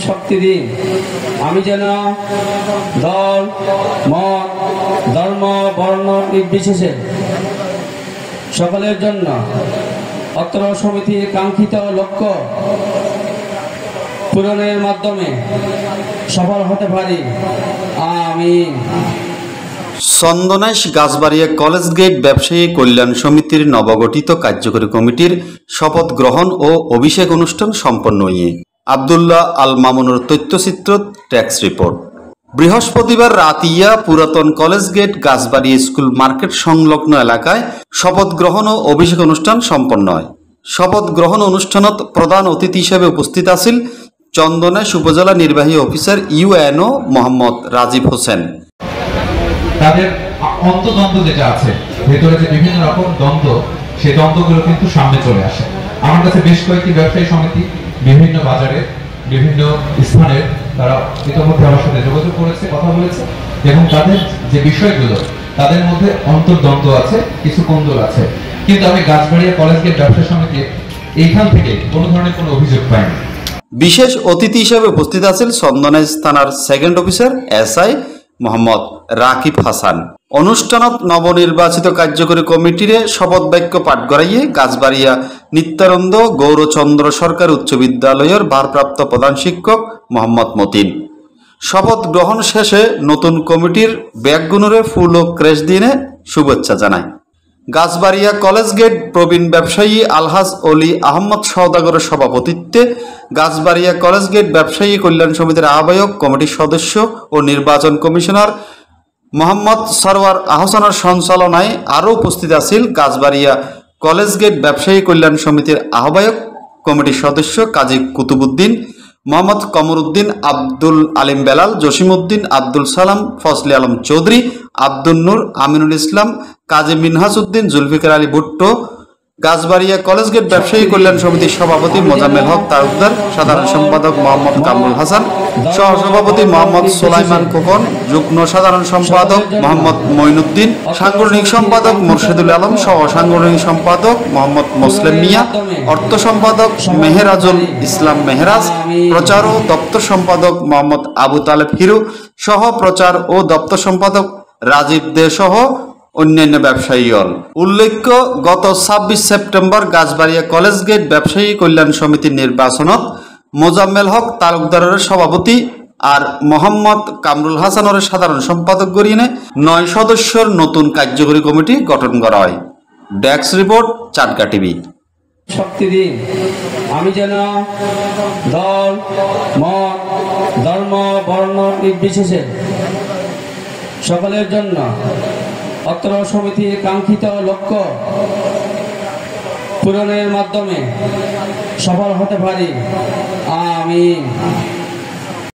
শক্তি দিন, আমি যেন দল, মত, ধর্ম, বর্ণ নির্বিশেষে সকলের জন্য অত্র সমিতির কাঙ্ক্ষিত লক্ষ্য পূরণের মাধ্যমে সফল হতে পারি। আমিন। চন্দনাইশ গাছবাড়িয়া কলেজ গেট ব্যবসায়ী কল্যাণ সমিতির নবগঠিত কার্যকরী কমিটির শপথ গ্রহণ ও অভিষেক অনুষ্ঠান সম্পন্ন হয়ে আব্দুল্লাহ আল মামুনুর তথ্যচিত্র ট্যাক্স রিপোর্ট। বৃহস্পতিবার রাতিয়া পুরাতন college gate Gachbaria school market সংলগ্ন এলাকায় শপথ গ্রহণ ও অভিষেক অনুষ্ঠান সম্পন্ন হয়। শপথ গ্রহণ অনুষ্ঠানত প্রধান অতিথি হিসেবে উপস্থিত আছেন চন্দনাইশ উপজেলা নির্বাহী অফিসার ইউএনও মোহাম্মদ রাজীব হোসেন। তাদের অন্তদ্বন্দ্ব যেটা আছে, ভেতরে যে বিভিন্ন রকম দ্বন্দ্ব, সেই দ্বন্দ্বগুলো কিন্তু সামনে চলে আসে। আমার কাছে বেশ কয়েকটি ব্যবসায়ী সমিতি বিভিন্ন বাজারে বিভিন্ন স্থানে তারা ইতিমধ্যে আমার সাথে যোগাযোগ করেছে, কথা বলেছে, এবং তাদের যে বিষয়গুলো তাদের মধ্যে অন্তর্দ্বন্দ্ব আছে, কিছু কোন্দল আছে, কিন্তু আমি গাছবাড়িয়া কলেজ গেট ব্যবসা সমিতি এইখান থেকে কোনো ধরনের কোনো অভিযোগ পাইনি। বিশেষ অতিথি হিসেবে উপস্থিত আছেন চন্দনাইশ থানার second officer SI Mohammad Rakib Hasan. অনুষ্ঠানত নবনির্বাচিত কার্যকরী কমিটির শপথ বাক্য পাঠ করাইয়ে গাছবাড়িয়া নিত্যানন্দ গৌরচন্দ্র সরকার উচ্চ বিদ্যালয়ের ভারপ্রাপ্ত প্রধান শিক্ষক মোহাম্মদ মতিন। শপথ গ্রহণ শেষে নতুন কমিটির ব্যাগগুনুরে ফুল ও ক্রেশ দিয়ে শুভেচ্ছা জানায়। গাছবাড়িয়া কলেজ গেট প্রবীণ ব্যবসায়ী আলহাজ অলি আহমদ সওদাগরের সভাপতিত্বে গাছবাড়িয়া কলেজ গেট ব্যবসায়ী কল্যাণ সমিতির আহ্বায়ক, কমিটির সদস্য ও নির্বাচন কমিশনার মোহাম্মদ সরওয়ার আহসানের সঞ্চালনায় আরও উপস্থিত আছেন গাছবাড়িয়া কলেজ গেট ব্যবসায়ী কল্যাণ সমিতির আহ্বায়ক, কমিটির সদস্য কাজী কুতুবুদ্দিন, মোহাম্মদ কমরুদ্দিন, আব্দুল আলিম বেলাল, জসিমউদ্দিন, আব্দুল সালাম, ফজলে আলম চৌধুরী, আব্দুল নূর, আমিনুল ইসলাম, কাজী মিনহাজ উদ্দিন, জুলফিকার আলী ভুট্টো, গাছবাড়িয়া কলেজ গেট ব্যবসায়ী কল্যাণ সমিতির সভাপতি মোজাম্মেল হক তালুকদার, সাধারণ সম্পাদক মোহাম্মদ কামরুল হাসান, সহসভাপতি মোহাম্মদ সোলাইমান খোকন, যুগ্ম সাধারণ সম্পাদক মোহাম্মদ মঈনুদ্দিন, সাংগঠনিক সম্পাদক মুর্শিদুল আলম, সহ সাংগঠনিক সম্পাদক মোহাম্মদ মুসলিম মিয়া, অর্থ সম্পাদক মেহেরাজুল ইসলাম মেহরাজ, প্রচার ও দপ্তর সম্পাদক মোহাম্মদ আবু তালেব হিরু, সহ প্রচার ও দপ্তর সম্পাদক রাজীব দে সহ অন্যান্য ব্যবসায়ী। উল্লেখ্য, গত 26 সেপ্টেম্বর গাছবাড়িয়া কলেজ গেট ব্যবসায়ী কল্যাণ সমিতির নির্বাচনত মোজাম্মেল হক তালুকদারের সভাপতি আর মোহাম্মদ কামরুল হাসানের সাধারণ সম্পাদক গড়িয়ে 9 সদস্যের নতুন কার্যকরী কমিটি গঠন করা হয়। Desk report, Chatga TV. শক্তি দিন, আমি যেন দল, মত, ধর্ম, বর্ণ নির্বিশেষে সকলের জন্য অত্র সমিতির কাঙ্ক্ষিত লক্ষ্য পূরণের মাধ্যমে সফল হতে পারি। আমিন।